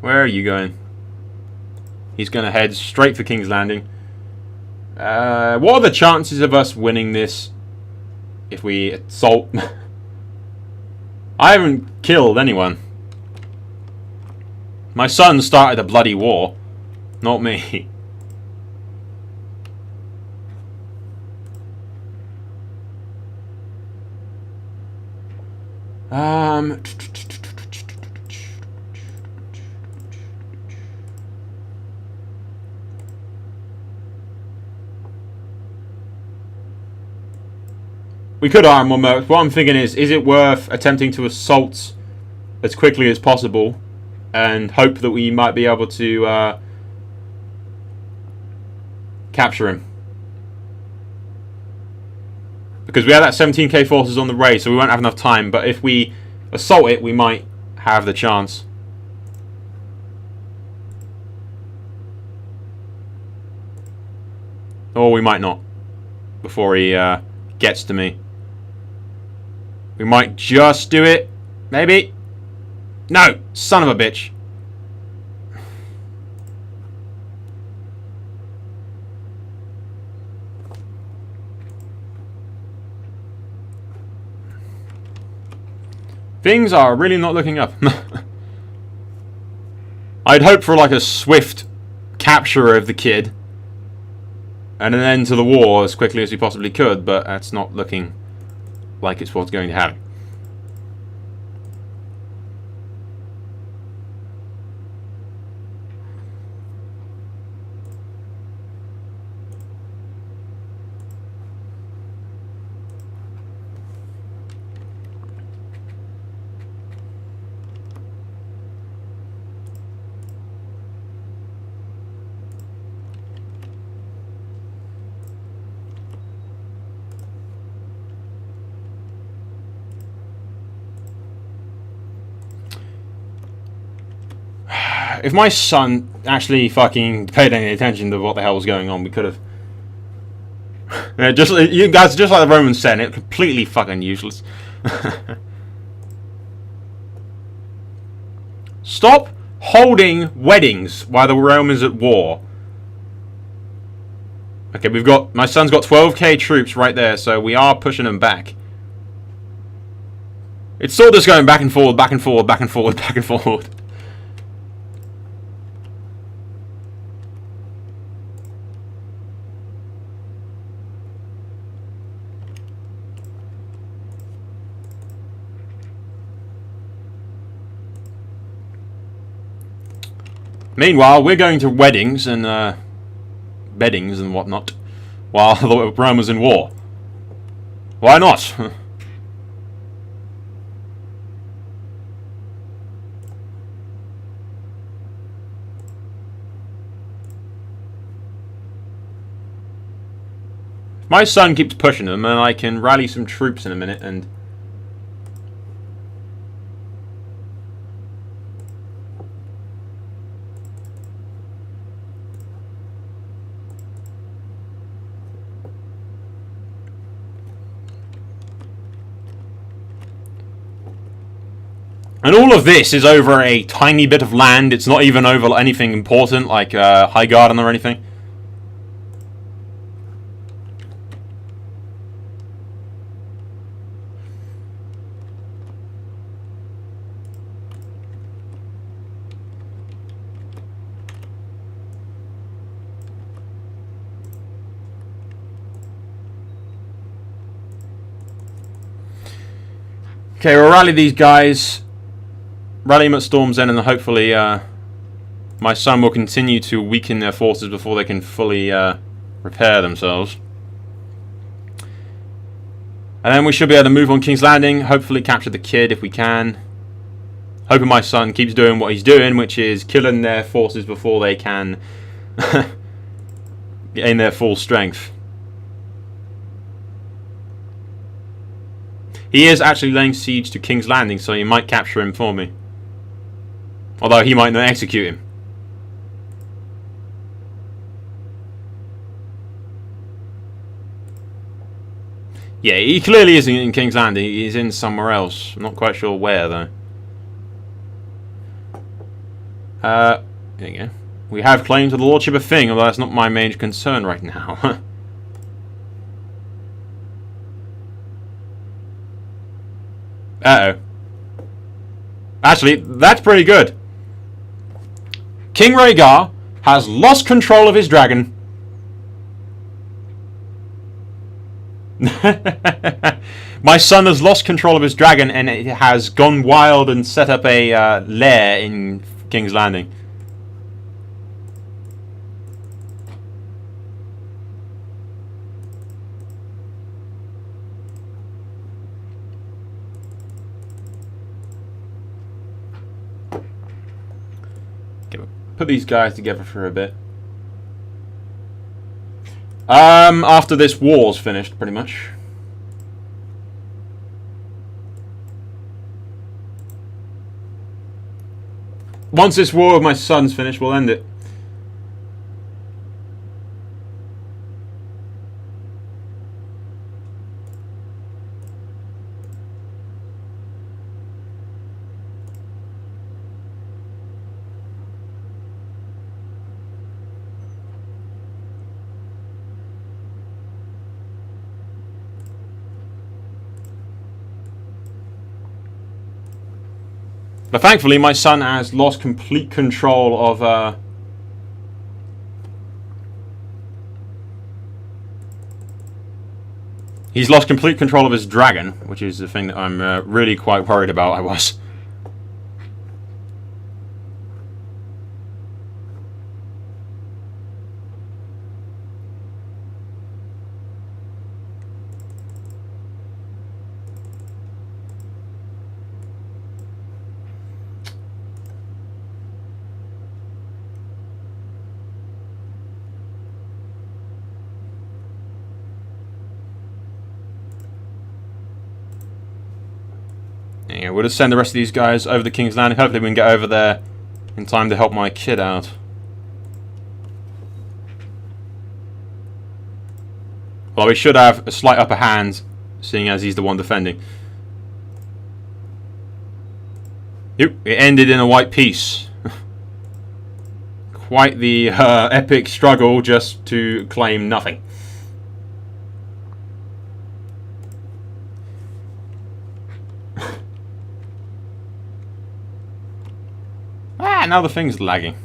Where are you going? He's going to head straight for King's Landing. What are the chances of us winning this if we assault? I haven't killed anyone. My son started a bloody war, not me. We could arm more mercs. What I'm thinking is it worth attempting to assault as quickly as possible and hope that we might be able to capture him? Because we have that 17k forces on the raid, so we won't have enough time. But if we assault it, we might have the chance. Or we might not, before he gets to me. We might just do it. Maybe. No! Son of a bitch. Things are really not looking up. I'd hope for like a swift capture of the kid and an end to the war as quickly as we possibly could, but that's not looking like it's what's going to happen. If my son actually fucking paid any attention to what the hell was going on, we could have. Just you guys, just like the Roman Senate, completely fucking useless. Stop holding weddings while the Romans at war. Okay, we've got my son's got 12k troops right there, so we are pushing them back. It's still just going back and forward, back and forward, back and forward, back and forward. Meanwhile, we're going to weddings and beddings and whatnot, while the Romans in war. Why not? My son keeps pushing them, and I can rally some troops in a minute and. And all of this is over a tiny bit of land. It's not even over anything important like High Garden or anything. Okay, we'll rally these guys. Rally them at Storm's End, and hopefully my son will continue to weaken their forces before they can fully repair themselves. And then we should be able to move on King's Landing, hopefully capture the kid if we can. Hoping my son keeps doing what he's doing, which is killing their forces before they can gain their full strength. He is actually laying siege to King's Landing, so you might capture him for me. Although he might not execute him. Yeah, he clearly isn't in King's Landing. He's in somewhere else. I'm not quite sure where, though. There you go. We have claim to the lordship of Thing, although that's not my main concern right now. Uh-oh. Actually, that's pretty good. King Rhaegar has lost control of his dragon. My son has lost control of his dragon and it has gone wild and set up a lair in King's Landing. Put these guys together for a bit. After this war's finished, pretty much. Once this war with my son's finished, we'll end it. But thankfully, my son has lost complete control of... He's lost complete control of his dragon, which is the thing that I'm really quite worried about, I was. Yeah, we'll just send the rest of these guys over to King's Landing. Hopefully we can get over there in time to help my kid out. Well, we should have a slight upper hand, seeing as he's the one defending. Yep, it ended in a white peace. Quite the epic struggle just to claim nothing. Now the thing's lagging.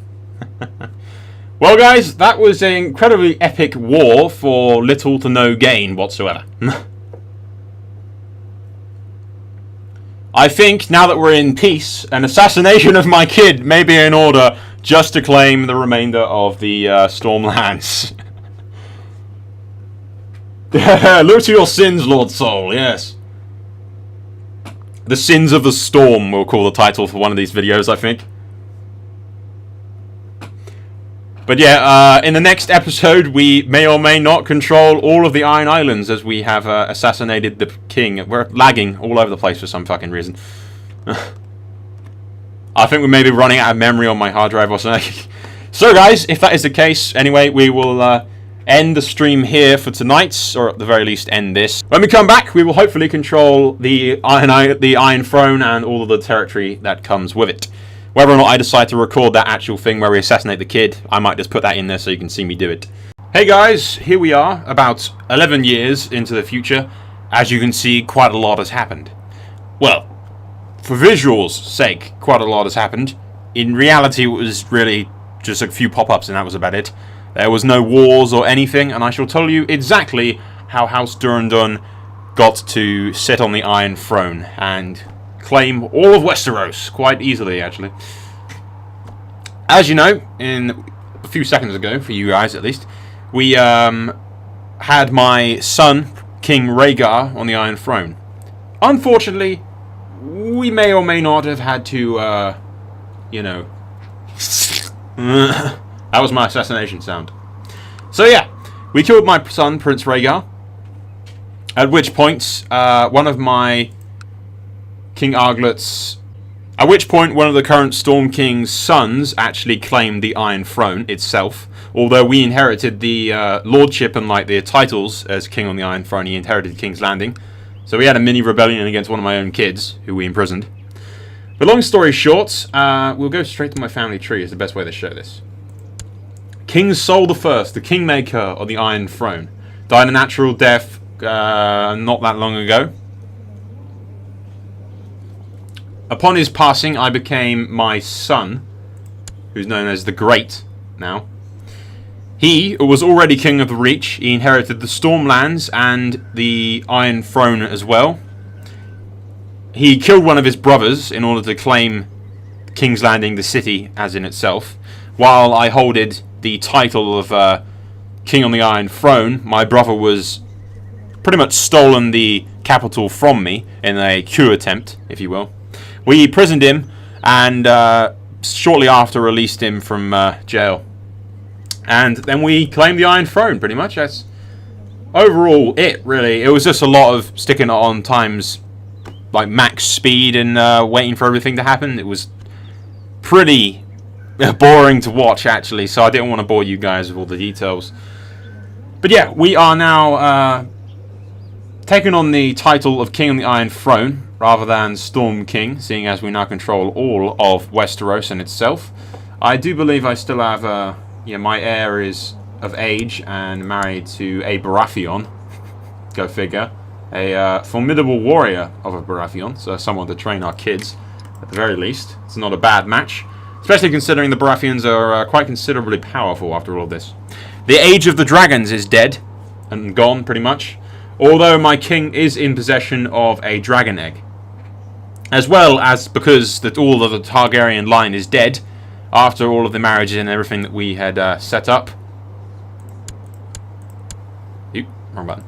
Well, guys, that was an incredibly epic war for little to no gain whatsoever. I think, now that we're in peace, an assassination of my kid may be in order just to claim the remainder of the Stormlands. Look to your sins, Lord Soul, yes. The Sins of the Storm, we'll call the title for one of these videos, I think. But yeah, in the next episode, we may or may not control all of the Iron Islands as we have assassinated the king. We're lagging all over the place for some fucking reason. I think we may be running out of memory on my hard drive or something. So guys, if that is the case, anyway, we will end the stream here for tonight, or at the very least end this. When we come back, we will hopefully control the Iron Throne and all of the territory that comes with it. Whether or not I decide to record that actual thing where we assassinate the kid, I might just put that in there so you can see me do it. Hey guys, here we are, about 11 years into the future. As you can see, quite a lot has happened. Well, for visuals' sake, quite a lot has happened. In reality, it was really just a few pop-ups and that was about it. There was no wars or anything, and I shall tell you exactly how House Durrandon got to sit on the Iron Throne and claim all of Westeros quite easily, actually. As you know, in a few seconds ago, for you guys at least, we had my son, King Rhaegar, on the Iron Throne. Unfortunately, we may or may not have had to, you know... that was my assassination sound. So yeah, we killed my son, Prince Rhaegar, at which point, one of my King Arglet's... At which point, one of the current Storm King's sons actually claimed the Iron Throne itself. Although we inherited the lordship and like the titles as King on the Iron Throne, he inherited King's Landing. So we had a mini rebellion against one of my own kids, who we imprisoned. But long story short, we'll go straight to my family tree is the best way to show this. King Sol the Kingmaker of the Iron Throne. Died a natural death not that long ago. Upon his passing, I became my son, who's known as the Great now. He was already King of the Reach. He inherited the Stormlands and the Iron Throne as well. He killed one of his brothers in order to claim King's Landing, the city, as in itself. While I holded the title of King on the Iron Throne, my brother was pretty much stolen the capital from me in a coup attempt, if you will. We imprisoned him and shortly after released him from jail. And then we claimed the Iron Throne, pretty much. That's overall it, really. It was just a lot of sticking it on times like max speed and waiting for everything to happen. It was pretty boring to watch, actually, so I didn't want to bore you guys with all the details. But yeah, we are now taking on the title of King on the Iron Throne rather than Storm King, seeing as we now control all of Westeros in itself. I do believe I still have my heir is of age and married to a Baratheon. Go figure. A formidable warrior of a Baratheon, so someone to train our kids, at the very least. It's not a bad match, especially considering the Baratheons are quite considerably powerful after all this. The Age of the Dragons is dead and gone, pretty much, although my king is in possession of a dragon egg. As well as because all of the Targaryen line is dead, after all of the marriages and everything that we had set up. Oop, wrong button.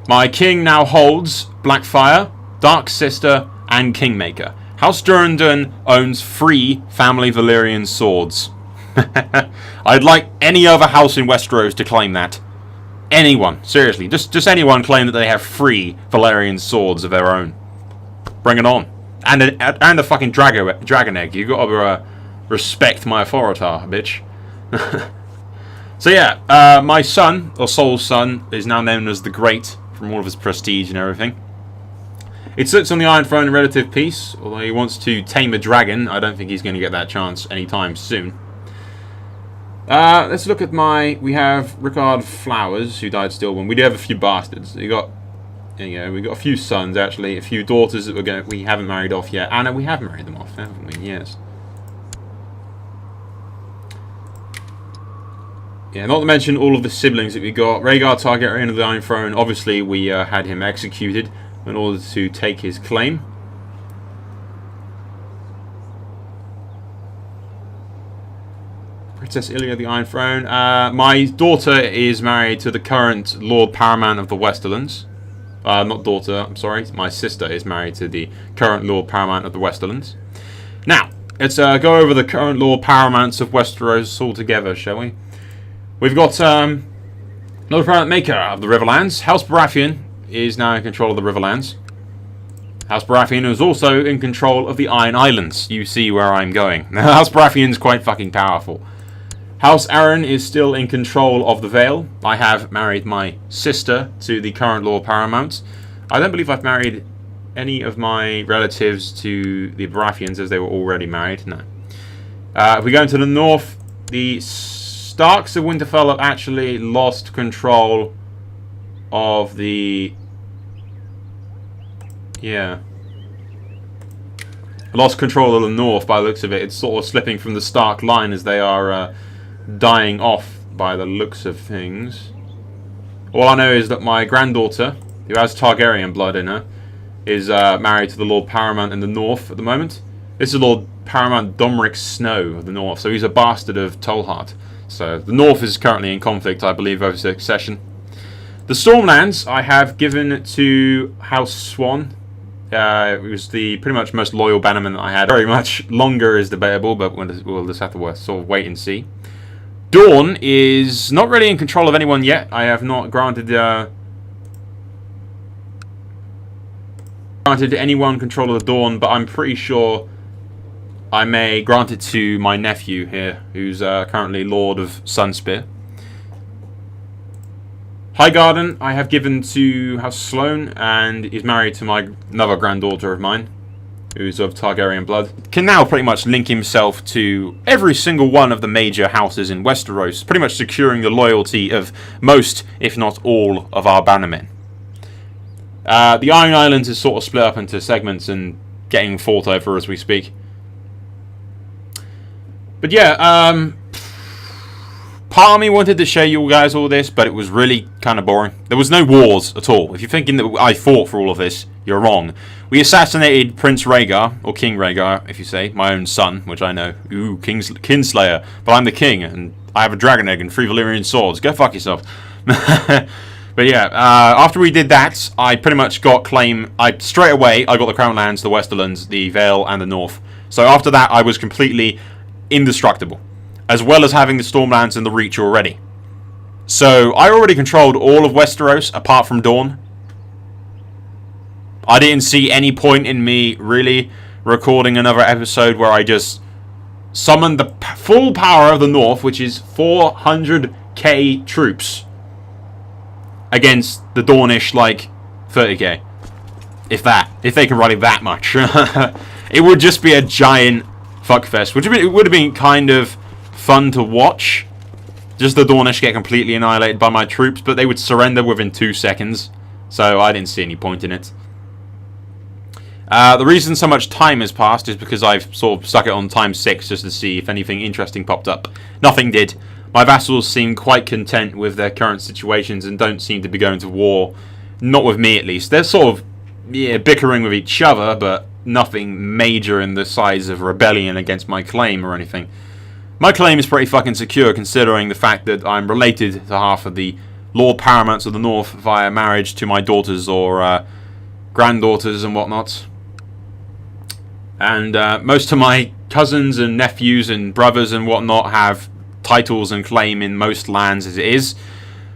My king now holds Blackfire, Dark Sister, and Kingmaker. House Durrandon owns 3 family Valyrian swords. I'd like any other house in Westeros to claim that. Anyone, seriously, just anyone claim that they have 3 Valyrian swords of their own. Bring it on. And a fucking dragon egg. You gotta respect my authority, bitch. So yeah, my son, or Sol's son, is now known as the Great, from all of his prestige and everything. It sits on the Iron Throne in relative peace, although he wants to tame a dragon. I don't think he's going to get that chance anytime soon. Let's look at we have Rickard Flowers, who died stillborn. We do have a few bastards. We got a few sons, actually, a few daughters that we haven't married off yet. And we have married them off, haven't we? Yes. Yeah, not to mention all of the siblings that we got. Rhaegar Targaryen of the Iron Throne, obviously we had him executed in order to take his claim. Princess Ilya of the Iron Throne. My daughter is married to the current Lord Paramount of the Westerlands. Not daughter, I'm sorry. My sister is married to the current Lord Paramount of the Westerlands. Now, let's go over the current Lord Paramounts of Westeros all together, shall we? We've got Lord Paramount Maker of the Riverlands. House Baratheon is now in control of the Riverlands. House Baratheon is also in control of the Iron Islands. You see where I'm going. House Baratheon's quite fucking powerful. House Arryn is still in control of the Vale. I have married my sister to the current Lord Paramount. I don't believe I've married any of my relatives to the Baratheons, as they were already married. No. If we go into the north, the Starks of Winterfell have actually lost control of the... lost control of the north by the looks of it. It's sort of slipping from the Stark line as they are dying off by the looks of things. All I know is that my granddaughter, who has Targaryen blood in her, is married to the Lord Paramount in the north at the moment. This is Lord Paramount Domeric Snow of the north, so he's a bastard of Tolhart. So the north is currently in conflict, I believe, over succession. The Stormlands I have given to House Swan. It was the pretty much most loyal bannerman that I had. Very much longer is debatable, but we'll just have to sort of wait and see. Dawn is not really in control of anyone yet. I have not granted anyone control of the Dawn, but I'm pretty sure I may grant it to my nephew here, who's currently Lord of Sunspear. Highgarden I have given to House Sloane, and is married to another granddaughter of mine. who's of Targaryen blood, can now pretty much link himself to every single one of the major houses in Westeros, pretty much securing the loyalty of most, if not all, of our bannermen. The Iron Islands is sort of split up into segments and getting fought over as we speak. But yeah, part of me wanted to show you guys all this, but it was really kind of boring. There was no wars at all. If you're thinking that I fought for all of this, you're wrong. We assassinated Prince Rhaegar, or King Rhaegar, if you say, my own son, which I know. Ooh, Kinslayer. But I'm the king, and I have a dragon egg and 3 Valyrian swords. Go fuck yourself. But yeah, after we did that, I pretty much got straight away, I got the Crown Lands, the Westerlands, the Vale, and the North. So after that, I was completely indestructible, as well as having the Stormlands and the Reach already. So I already controlled all of Westeros, apart from Dawn. I didn't see any point in me really recording another episode where I just summoned the full power of the North, which is 400k troops, against the Dornish, like, 30k. If they can rally that much. It would just be a giant fuckfest, which it would have been kind of fun to watch. Just the Dornish get completely annihilated by my troops, but they would surrender within 2 seconds. So I didn't see any point in it. The reason so much time has passed is because I've sort of stuck it on time 6 just to see if anything interesting popped up. Nothing did. My vassals seem quite content with their current situations and don't seem to be going to war. Not with me, at least. They're sort of, yeah, bickering with each other, but nothing major in the size of rebellion against my claim or anything. My claim is pretty fucking secure, considering the fact that I'm related to half of the Lord Paramounts of the North via marriage to my daughters or granddaughters and whatnot. And most of my cousins and nephews and brothers and whatnot have titles and claim in most lands as it is.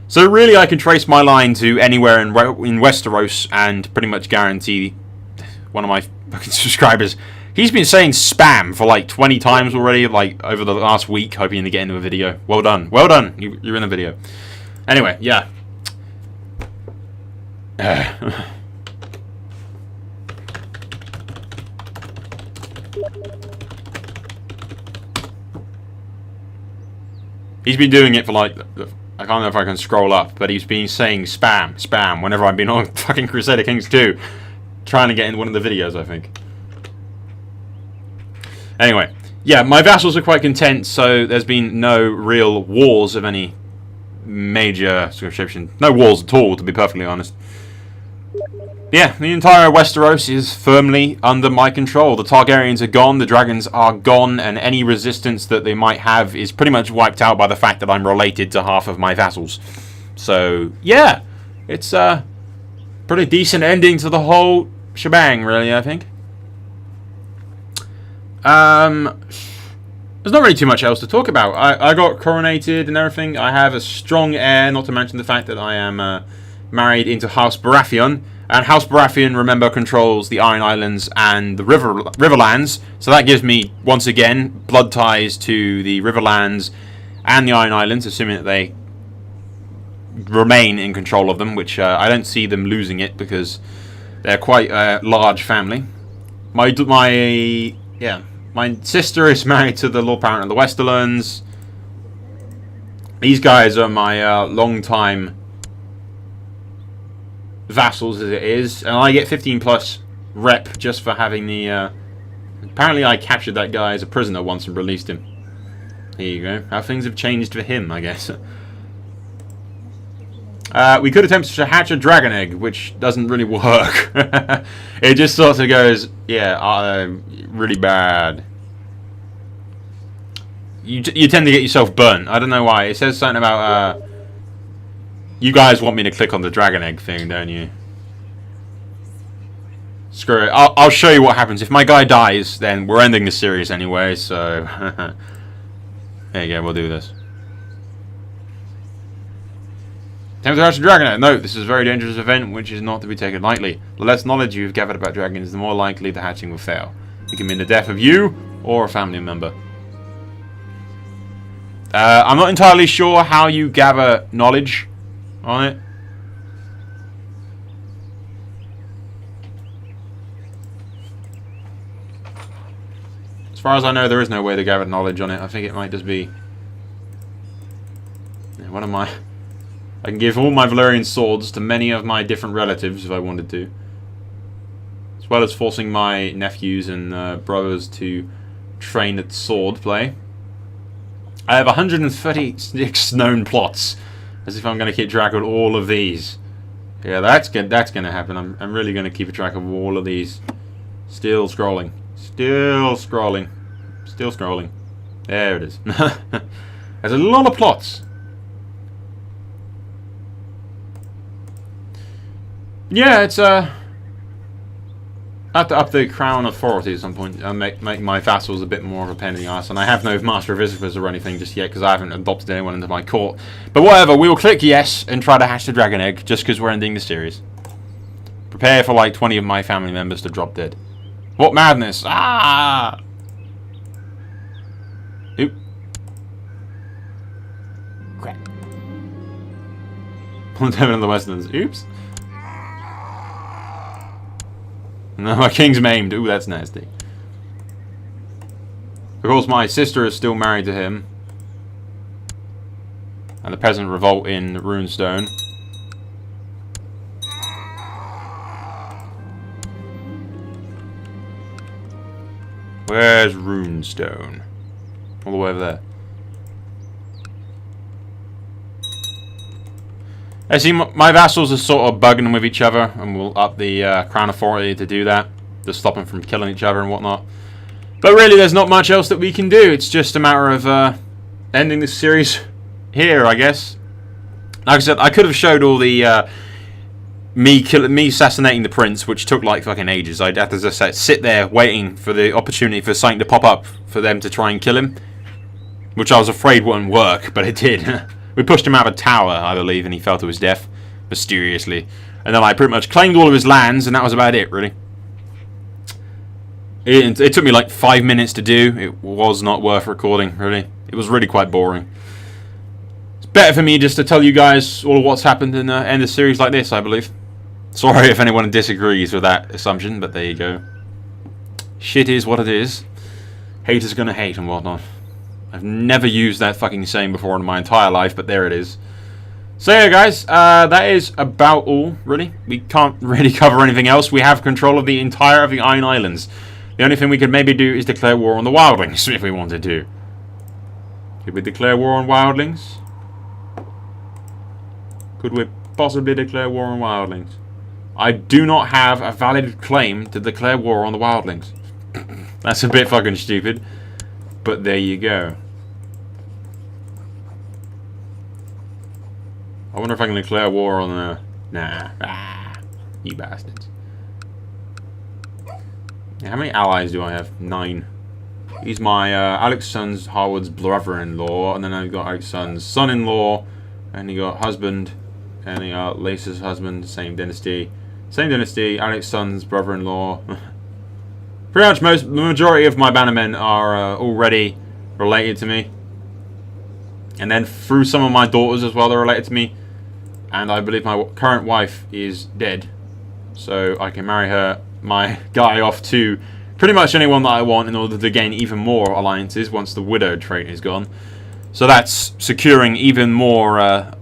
So really I can trace my line to anywhere in Westeros and pretty much guarantee one of my fucking subscribers. He's been saying spam for like 20 times already, like over the last week, hoping to get into a video. Well done. Well done. You're in a video. Anyway, yeah. He's been doing it for like, I can't know if I can scroll up, but he's been saying spam whenever I've been on fucking Crusader Kings 2, trying to get in one of the videos, I think. Anyway, yeah, my vassals are quite content, so there's been no real wars of any major description. No wars at all, to be perfectly honest. Yeah, the entire Westeros is firmly under my control. The Targaryens are gone, the dragons are gone, and any resistance that they might have is pretty much wiped out by the fact that I'm related to half of my vassals. So, yeah, it's a pretty decent ending to the whole shebang, really, I think. There's not really too much else to talk about. I got coronated and everything. I have a strong heir, not to mention the fact that I am married into House Baratheon. And House Baratheon, remember, controls the Iron Islands and the Riverlands. So that gives me, once again, blood ties to the Riverlands and the Iron Islands, assuming that they remain in control of them, which I don't see them losing it because they're quite a large family. My sister is married to the Lord Paramount of the Westerlands. These guys are my long-time vassals as it is, and I get 15 plus rep just for having the apparently I captured that guy as a prisoner once and released him. There you go. How things have changed for him, I guess. We could attempt to hatch a dragon egg, which doesn't really work. It just sort of goes, yeah, really bad. You tend to get yourself burnt. I don't know why. It says something about you guys want me to click on the dragon egg thing, don't you? Screw it. I'll show you what happens. If my guy dies, then we're ending the series anyway, so... There you go, we'll do this. Attempt to hatch a dragon egg. No, this is a very dangerous event, which is not to be taken lightly. The less knowledge you've gathered about dragons, the more likely the hatching will fail. It can mean the death of you, or a family member. I'm not entirely sure how you gather knowledge on it. far as I know, there is no way to gather knowledge on it. I think it might just be... One of my... I can give all my Valyrian swords to many of my different relatives if I wanted to. As well as forcing my nephews and brothers to train at sword play. I have 136 known plots. As if I'm going to keep track of all of these. Yeah, that's going to happen. I'm really going to keep a track of all of these. Still scrolling. Still scrolling. Still scrolling. There it is. There's a lot of plots. Yeah, it's I have to up the crown authority at some point and make my vassals a bit more of a pain in the ass. And I have no Master of Visitors or anything just yet because I haven't adopted anyone into my court. But whatever, we will click yes and try to hatch the dragon egg just because we're ending the series. Prepare for like 20 of my family members to drop dead. What madness! Ah! Oop. Crap. Devon of the Westerns. Oops. No, my king's maimed. Ooh, that's nasty. Of course, my sister is still married to him. And the peasant revolt in Runestone. Where's Runestone? All the way over there. I see my vassals are sort of bugging with each other, and we'll up the crown authority to do that, to stop them from killing each other and whatnot. But really, there's not much else that we can do. It's just a matter of ending this series here, I guess. Like I said, I could have showed all the me assassinating the prince, which took like fucking ages. I'd have to just sit there waiting for the opportunity for something to pop up for them to try and kill him, which I was afraid wouldn't work, but it did. We pushed him out of a tower, I believe, and he fell to his death, mysteriously. And then I pretty much claimed all of his lands, and that was about it, really. It took me like 5 minutes to do. It was not worth recording, really. It was really quite boring. It's better for me just to tell you guys all of what's happened and end a series like this, I believe. Sorry if anyone disagrees with that assumption, but there you go. Shit is what it is. Haters gonna hate and whatnot. I've never used that fucking saying before in my entire life, but there it is. So yeah, guys, that is about all, really. We can't really cover anything else. We have control of the entire of the Iron Islands. The only thing we could maybe do is declare war on the wildlings, if we wanted to. Could we declare war on wildlings? Could we possibly declare war on wildlings? I do not have a valid claim to declare war on the wildlings. That's a bit fucking stupid. But there you go. I wonder if I can declare war on the... Nah. Ah, you bastards. How many allies do I have? 9. He's my Alex Son's Harwood's brother-in-law, and then I've got Alex Son's son-in-law, and he got husband, and he got Lace's husband, same dynasty. Same dynasty, Alex Son's brother-in-law. Pretty much the majority of my bannermen are already related to me. And then through some of my daughters as well, they're related to me. And I believe my current wife is dead. So I can marry my guy off to pretty much anyone that I want in order to gain even more alliances once the widow trait is gone. So that's securing even more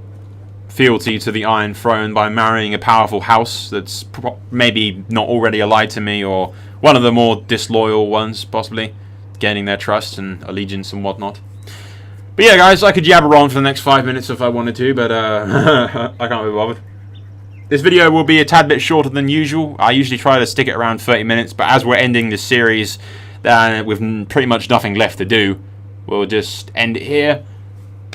fealty to the Iron Throne by marrying a powerful house that's maybe not already allied to me, or one of the more disloyal ones, possibly. Gaining their trust and allegiance and whatnot. But yeah, guys, I could jabber on for the next 5 minutes if I wanted to, but I can't be bothered. This video will be a tad bit shorter than usual. I usually try to stick it around 30 minutes, but as we're ending this series with pretty much nothing left to do, we'll just end it here.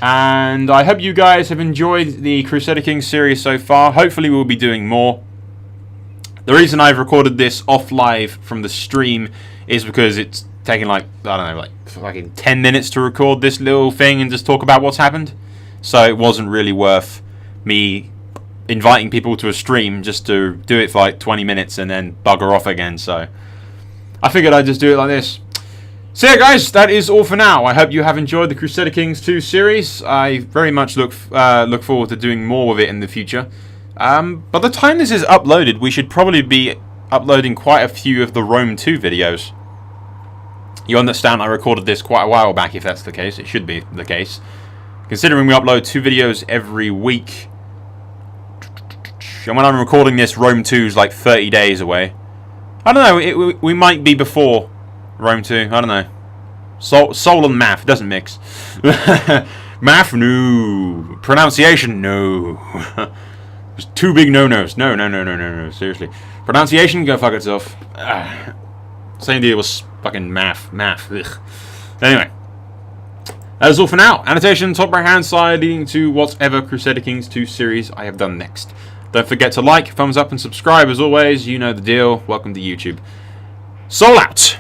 And I hope you guys have enjoyed the Crusader Kings series so far. Hopefully we'll be doing more. The reason I've recorded this off live from the stream is because it's taken like, I don't know, like fucking 10 minutes to record this little thing and just talk about what's happened. So it wasn't really worth me inviting people to a stream just to do it for like 20 minutes and then bugger off again. So I figured I'd just do it like this. So yeah, guys, that is all for now. I hope you have enjoyed the Crusader Kings 2 series. I very much look forward to doing more with it in the future. By the time this is uploaded, we should probably be uploading quite a few of the Rome 2 videos. You understand I recorded this quite a while back, if that's the case. It should be the case. Considering we upload 2 videos every week. And when I'm recording this, Rome 2 is like 30 days away. I don't know, we might be before Rome 2. I don't know. Soul and math, doesn't mix. Math, no. Pronunciation, no. There's 2 big no-nos. No, seriously. Pronunciation, go fuck itself. Same deal with fucking math. Ugh. Anyway. That is all for now. Annotation top right hand side leading to whatever Crusader Kings 2 series I have done next. Don't forget to like, thumbs up and subscribe as always. You know the deal. Welcome to YouTube. Soul out!